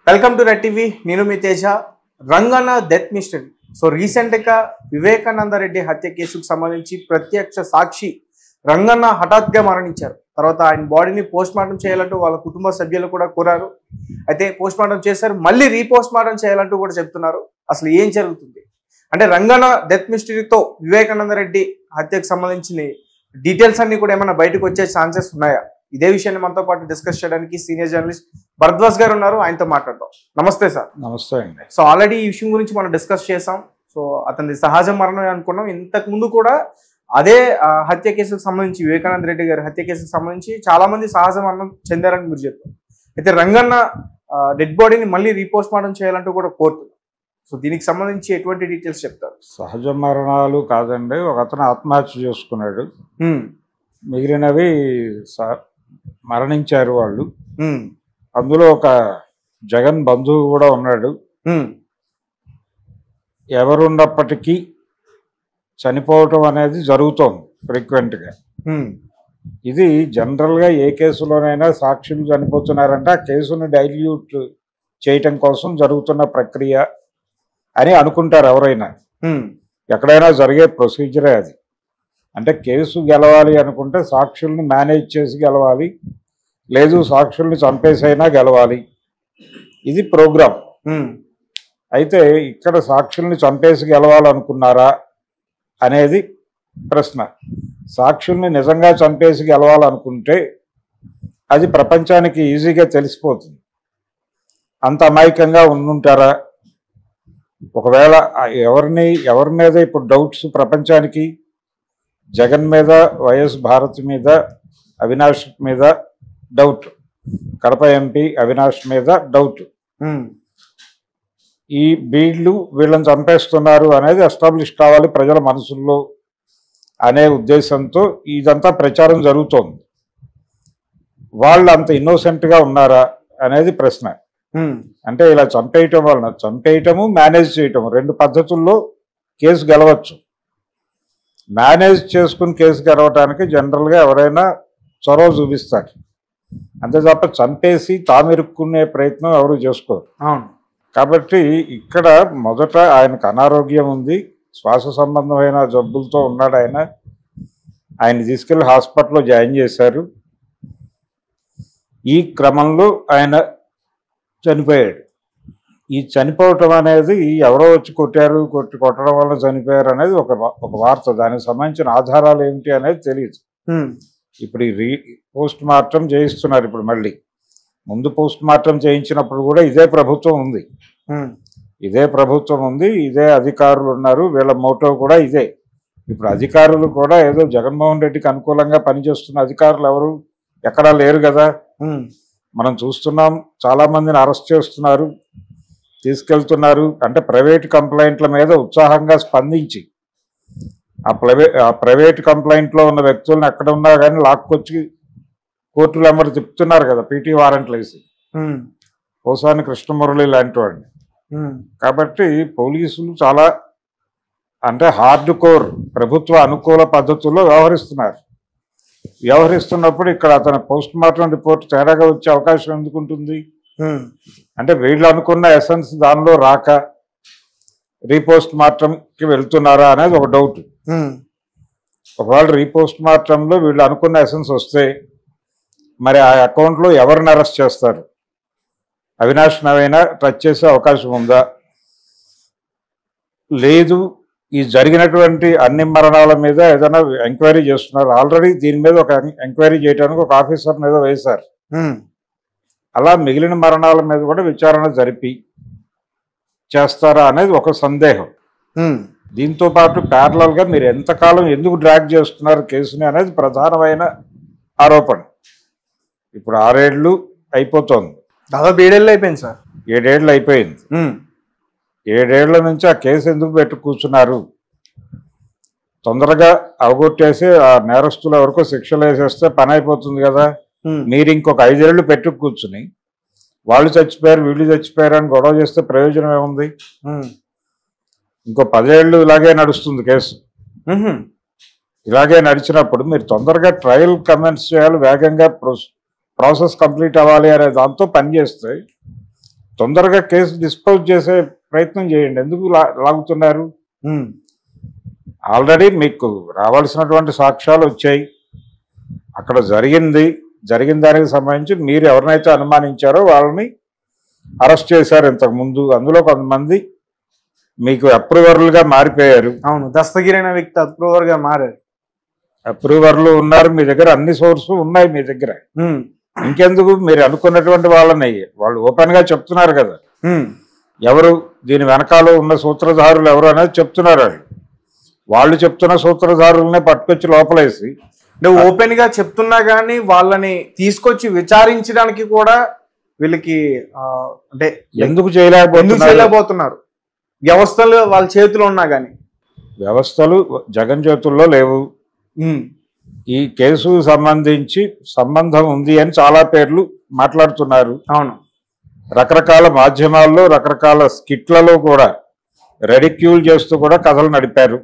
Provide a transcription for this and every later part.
Welcome to Red TV. నేను మీ Teja. Ranganna death mystery. So రీసెంట్గా వివేకానంద రెడ్డి హత్య కేసుకు సంబంధించి ప్రత్యక్ష సాక్షి రంగన్న హఠాత్గా మరణించారు. తర్వాత ఆయన బాడీని పోస్ట్ మార్టం చేయాలంటూ వాళ్ళ కుటుంబ సభ్యులు కూడా కోరారు. అయితే పోస్ట్ మార్టం చేశారు, మళ్ళీ రీపోస్ట్ మార్టం చేయాలంటూ కూడా చెప్తున్నారు. అసలు ఏం జరుగుతుంది అంటే రంగన్న డెత్ మిస్టరీతో వివేకానంద రెడ్డి హత్యకు సంబంధించిన డీటెయిల్స్ అన్ని కూడా ఏమైనా బయటకు వచ్చే ఛాన్సెస్ ఉన్నాయా? ఇదే విషయాన్ని మనతో పాటు డిస్కస్ చేయడానికి సీనియర్ జర్నలిస్ట్ భరద్వాజ్ గారు ఉన్నారు. ఆయనతో మాట్లాడదాం. నమస్తే సార్. నమస్తే అండి. సో ఆల్రెడీ ఈ విషయం గురించి మనం డిస్కస్ చేసాం. సో అతని సహజ మరణం అనుకున్నాం. ఇంతకు ముందు కూడా అదే హత్య కేసుకు సంబంధించి వివేకానంద రెడ్డి గారి హత్య కేసుకు సంబంధించి చాలా మంది సహజ మరణం చెందారని మీరు చెప్పారు. అయితే రంగన్న డెడ్ బాడీని మళ్ళీ రీపోస్ట్ మార్టం చేయాలంటూ కూడా కోరుతున్నారు. సో దీనికి సంబంధించి ఎటువంటి డీటెయిల్స్ చెప్తారు? సహజ మరణాలు కాదండి, ఒక అతను ఆత్మహత్య చేసుకున్నాడు, మిగిలినవి మరణించారు వాళ్ళు. అందులో ఒక జగన్ బంధువు కూడా ఉన్నాడు. ఎవరున్నప్పటికీ చనిపోవటం అనేది జరుగుతోంది ఫ్రీక్వెంట్గా. ఇది జనరల్గా ఏ కేసులోనైనా సాక్షులు చనిపోతున్నారంటే ఆ కేసును డైల్యూట్ చేయటం కోసం జరుగుతున్న ప్రక్రియ అని అనుకుంటారు ఎవరైనా. ఎక్కడైనా జరిగే ప్రొసీజరే అది. అంటే కేసు గెలవాలి అనుకుంటే సాక్షుల్ని మేనేజ్ చేసి గెలవాలి, లేదు సాక్షుల్ని చంపేసైనా గెలవాలి. ఇది ప్రోగ్రామ్. అయితే ఇక్కడ సాక్షుల్ని చంపేసి గెలవాలనుకున్నారా అనేది ప్రశ్న. సాక్షుల్ని నిజంగా చంపేసి గెలవాలనుకుంటే అది ప్రపంచానికి ఈజీగా తెలిసిపోతుంది. అంత అమాయకంగా ఉండుంటారా? ఒకవేళ ఎవరి మీద ఇప్పుడు డౌట్స్ ప్రపంచానికి, జగన్ మీద, వైఎస్ భారత్ మీద, అవినాష్ మీద డౌట్, కడప ఎంపీ అవినాష్ మీద డౌట్. ఈ వీళ్ళని చంపేస్తున్నారు అనేది ఎస్టాబ్లిష్ కావాలి ప్రజల మనసుల్లో అనే ఉద్దేశంతో ఇదంతా ప్రచారం జరుగుతోంది. వాళ్ళు అంత ఇన్నోసెంట్గా ఉన్నారా అనేది ప్రశ్న. అంటే ఇలా చంపేయటం వలన, చంపేయటము మేనేజ్ చేయటం రెండు పద్ధతుల్లో కేసు గెలవచ్చు. మేనేజ్ చేసుకుని కేసు గెలవటానికి జనరల్గా ఎవరైనా చొరవ చూపిస్తారు, అంతే తప్ప చంపేసి తామిరుక్కునే ప్రయత్నం ఎవరు చేసుకోరు. కాబట్టి ఇక్కడ మొదట ఆయనకు అనారోగ్యం ఉంది, శ్వాస సంబంధమైన జబ్బులతో ఉన్నాడు. ఆయన తీసుకెళ్లి హాస్పిటల్లో జాయిన్ చేశారు. ఈ క్రమంలో ఆయన చనిపోయాడు. ఈ చనిపోవటం అనేది ఎవరో వచ్చి కొట్టడం వల్ల చనిపోయారు అనేది ఒక వార్త. దానికి సంబంధించిన ఆధారాలు ఏమిటి అనేది తెలియదు. ఇప్పుడు ఈ పోస్ట్ మార్టం చేయిస్తున్నారు. ఇప్పుడు మళ్ళీ ముందు పోస్ట్ మార్టం చేయించినప్పుడు కూడా ఇదే ప్రభుత్వం ఉంది, ఇదే అధికారులు ఉన్నారు, వీళ్ళ మోటో కూడా ఇదే. ఇప్పుడు అధికారులు కూడా ఏదో జగన్మోహన్ రెడ్డికి అనుకూలంగా పనిచేస్తున్న అధికారులు ఎవరు ఎక్కడా లేరు కదా. మనం చూస్తున్నాం, చాలా మందిని అరెస్ట్ చేస్తున్నారు, తీసుకెళ్తున్నారు. అంటే ప్రైవేట్ కంప్లైంట్ల మీద ఉత్సాహంగా స్పందించి ఆ ప్రైవేట్ కంప్లైంట్లో ఉన్న వ్యక్తులను ఎక్కడ ఉన్నా కానీ లాక్కొచ్చి కోర్టులు ఎమ్మడి తిప్పుతున్నారు కదా, పీటీ వారెంట్లు వేసి. పోసాని కృష్ణమురళి లాంటి వాడిని. కాబట్టి పోలీసులు చాలా అంటే హార్డ్ కోర్ ప్రభుత్వ అనుకూల పద్ధతుల్లో వ్యవహరిస్తున్నప్పుడు ఇక్కడ అతని పోస్ట్ మార్టం రిపోర్ట్ తేడాగా వచ్చే అవకాశం ఎందుకు ఉంటుంది? అంటే వీళ్ళు అనుకున్న ఎసెన్స్ దానిలో రాక రీపోస్ట్ మార్టంకి వెళ్తున్నారా అనేది ఒక డౌట్. ఒకవేళ రీపోస్ట్ మార్టంలో వీళ్ళు అనుకున్న ఎసెన్స్ వస్తే మరి ఆ అకౌంట్లో ఎవరిని అరెస్ట్ చేస్తారు? అవినాష్ నవైనా టచ్ చేసే అవకాశం ఉందా? లేదు, ఈ జరిగినటువంటి అన్ని మరణాల మీద ఏదైనా ఎంక్వైరీ చేస్తున్నారు. ఆల్రెడీ దీని మీద ఒక ఎంక్వైరీ చేయడానికి ఒక ఆఫీసర్ మీద వేశారు. అలా మిగిలిన మరణాల మీద కూడా విచారణ జరిపి చేస్తారా అనేది ఒక సందేహం. దీంతో పాటు ప్యారలల్గా మీరు ఎంతకాలం ఎందుకు డ్రాగ్ చేస్తున్నారు కేసుని అనేది ప్రధానమైన ఆరోపణ. ఇప్పుడు 6 ఏళ్ళు అయిపోతుంది, దాదాపు 7 ఏళ్ళు అయిపోయింది సార్. 7 ఏళ్ళు అయిపోయింది. 7 ఏళ్ల నుంచి ఆ కేసు ఎందుకు పెట్టు కూర్చున్నారు? తొందరగా అవగొట్టేసి ఆ నేరస్తుల వరకు శిక్షలు వేసేస్తే పని అయిపోతుంది కదా. మీరు ఇంకొక 5 ఏళ్ళు పెట్టు కూర్చుని వాళ్ళు చచ్చిపోయారు వీళ్ళు చచ్చిపోయారు అని గొడవ చేస్తే ప్రయోజనం ఏముంది? ఇంకో 10 ఏళ్ళు ఇలాగే నడుస్తుంది కేసు. ఇలాగే నడిచినప్పుడు మీరు తొందరగా ట్రయల్ కమెంట్స్ చేయాలి, వేగంగా ప్రాసెస్ కంప్లీట్ అవ్వాలి అనే దాంతో పనిచేస్తే తొందరగా కేసు డిస్పోజ్ చేసే ప్రయత్నం చేయండి. ఎందుకు లాగుతున్నారు? ఆల్రెడీ మీకు రావాల్సినటువంటి సాక్ష్యాలు వచ్చాయి. అక్కడ జరిగిన దానికి సంబంధించి మీరు ఎవరినైతే అనుమానించారో వాళ్ళని అరెస్ట్ చేశారు ఇంతకుముందు. అందులో కొంతమంది మీకు అప్రూవర్లుగా మారిపోయారు. అవును, దస్తగిరైన వ్యక్తి అప్రూవర్గా మారారు. అప్రూవర్లు ఉన్నారు మీ దగ్గర, అన్ని సోర్సు ఉన్నాయి మీ దగ్గర. ఇంకెందుకు? మీరు అనుకున్నటువంటి వాళ్ళని వాళ్ళు ఓపెన్ గా చెప్తున్నారు కదా, ఎవరు దీని వెనకాల ఉన్న సూత్రధారులు ఎవరు అనేది చెప్తున్నారు. వాళ్ళు చెప్తున్న సూత్రధారులనే పట్టుకొచ్చి లోపలేసి నువ్వు ఓపెన్ గా చెప్తున్నా గానీ వాళ్ళని తీసుకొచ్చి విచారించడానికి కూడా వీళ్ళకి అంటే ఎందుకు చేయలేకపోతున్నారు? వ్యవస్థలు వాళ్ళ చేతిలో ఉన్నా గానీ. వ్యవస్థలు జగన్ చేతుల్లో లేవు. ఈ కేసు సంబంధించి సంబంధం ఉంది అని చాలా పేర్లు మాట్లాడుతున్నారు. అవును, రకరకాల మాధ్యమాల్లో రకరకాల స్కిట్లలో కూడా రెడిక్యూల్ చేస్తూ కూడా కథలు నడిపారు.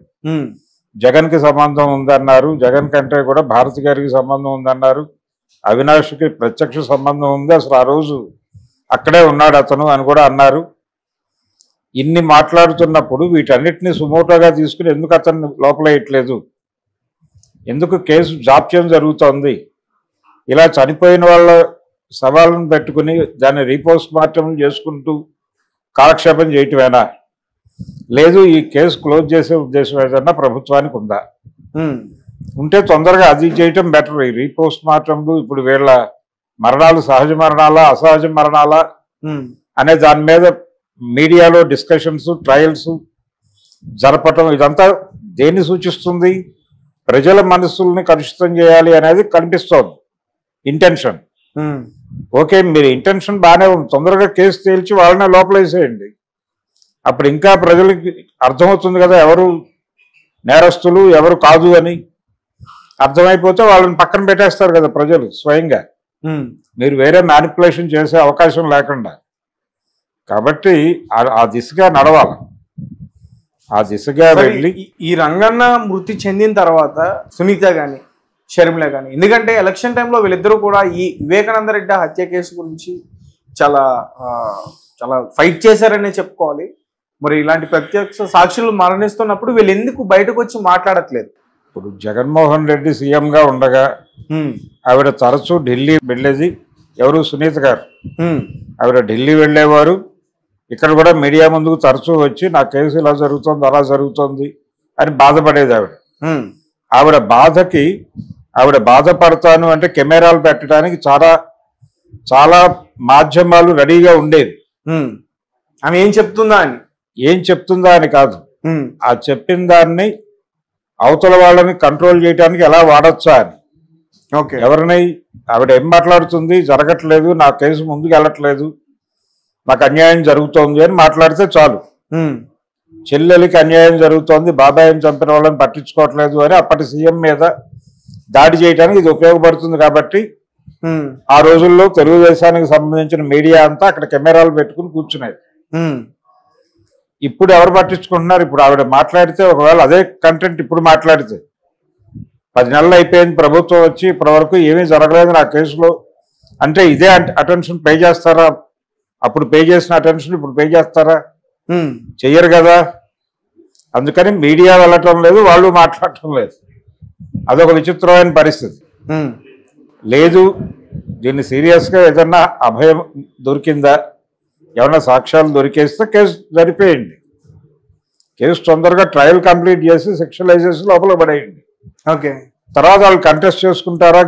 జగన్ కి సంబంధం ఉందన్నారు, జగన్ కంటే కూడా భారతి గారికి సంబంధం ఉందన్నారు, అవినాష్కి ప్రత్యక్ష సంబంధం ఉంది, అసలు ఆ రోజు అక్కడే ఉన్నాడు అతను అని కూడా అన్నారు. ఇన్ని మాట్లాడుతున్నప్పుడు వీటన్నిటిని సుమోటోగా తీసుకుని ఎందుకు అతన్ని లోపలేయట్లేదు? ఎందుకు కేసు జాప్యం జరుగుతోంది? ఇలా చనిపోయిన వాళ్ళ సవాళ్ళను పెట్టుకుని దాన్ని రీపోస్ట్ మార్టం చేసుకుంటూ కాలక్షేపం చేయటమేనా? లేదు ఈ కేసు క్లోజ్ చేసే ఉద్దేశం ఏదన్నా ప్రభుత్వానికి ఉందా? ఉంటే తొందరగా అది చేయటం బెటర్. ఈ రీపోస్ట్ మార్టంలు ఇప్పుడు వీళ్ళ మరణాలు సహజ మరణాలా అసహజ మరణాలా అనే దాని మీద మీడియాలో డిస్కషన్స్ ట్రయల్స్ జరపటం ఇదంతా దేన్ని సూచిస్తుంది? ప్రజల మనస్సుల్ని కలుషితం చేయాలి అనేది కనిపిస్తోంది ఇంటెన్షన్. ఓకే, మీరు ఇంటెన్షన్ బాగానే ఉంది, తొందరగా కేసు తేల్చి వాళ్ళనే లోపలేసేయండి. అప్పుడు ఇంకా ప్రజలకి అర్థమవుతుంది కదా ఎవరు నేరస్తులు ఎవరు కాదు అని. అర్థమైపోతే వాళ్ళని పక్కన పెట్టేస్తారు కదా ప్రజలు స్వయంగా, మీరు వేరే మ్యానిపులేషన్ చేసే అవకాశం లేకుండా. కాబట్టి ఆ దిశగా నడవాలి. ఆ దిశగా వెళ్ళి ఈ రంగన్న మృతి చెందిన తర్వాత సునీత గాని షర్మిల గాని, ఎందుకంటే ఎలక్షన్ టైంలో వీళ్ళిద్దరూ కూడా ఈ వివేకానంద రెడ్డి హత్య కేసు గురించి చాలా చాలా ఫైట్ చేశారనే చెప్పుకోవాలి. మరి ఇలాంటి ప్రత్యక్ష సాక్షులు మరణిస్తున్నప్పుడు వీళ్ళు ఎందుకు బయటకు వచ్చి మాట్లాడట్లేదు? ఇప్పుడు జగన్మోహన్ రెడ్డి సీఎంగా ఉండగా ఆవిడ తరచూ ఢిల్లీ వెళ్ళేది. ఎవరు? సునీత గారు. ఆవిడ ఢిల్లీ వెళ్ళేవారు. ఇక్కడ కూడా మీడియా ముందుకు తరచూ వచ్చి నా కేసు ఇలా జరుగుతుంది అలా జరుగుతుంది అని బాధపడేది ఆవిడ. ఆవిడ బాధకి ఆవిడ బాధపడతాను అంటే కెమెరాలు పెట్టడానికి చాలా చాలా మాధ్యమాలు రెడీగా ఉండేది. ఆమె ఏం చెప్తుందా అని కాదు, ఆ చెప్పిన దాన్ని అవతల వాళ్ళని కంట్రోల్ చేయడానికి ఎలా వాడచ్చా అని. ఎవరిని ఆవిడ ఏం మాట్లాడుతుంది? జరగట్లేదు, నా కేసు ముందుకు వెళ్ళట్లేదు, నాకు అన్యాయం జరుగుతోంది అని మాట్లాడితే చాలు. చెల్లెలికి అన్యాయం జరుగుతోంది, బాబాయిని చంపిన వాళ్ళని పట్టించుకోవట్లేదు అని అప్పటి సీఎం మీద దాడి చేయడానికి ఇది ఉపయోగపడుతుంది. కాబట్టి ఆ రోజుల్లో తెలుగుదేశానికి సంబంధించిన మీడియా అంతా అక్కడ కెమెరాలు పెట్టుకుని కూర్చునేది. ఇప్పుడు ఎవరు పట్టించుకుంటున్నారు? ఇప్పుడు ఆవిడ మాట్లాడితే ఒకవేళ అదే కంటెంట్ ఇప్పుడు మాట్లాడితే 10 నెలలు అయిపోయింది ప్రభుత్వం వచ్చి ఇప్పటి వరకు ఏమీ జరగలేదు నా కేసులో అంటే ఇదే అటెన్షన్ పే చేస్తారా? అప్పుడు పే చేసిన అటెన్షన్ ఇప్పుడు పే చేస్తారా? చెయ్యరు కదా. అందుకని మీడియా వెళ్ళటం లేదు, వాళ్ళు మాట్లాడటం లేదు. అదొక విచిత్రమైన పరిస్థితి. లేదు దీన్ని సీరియస్గా ఏదన్నా అభయం దొరికిందా, ఏమన్నా సాక్ష్యాలు దొరికేస్తే కేసు జరిపేయండి. కేసు తొందరగా ట్రయల్ కంప్లీట్ చేసి సెక్షువలైజేషన్ లోపల పడేయండి. ఓకే, తర్వాత వాళ్ళు కంటెస్ట్ చేసుకుంటారా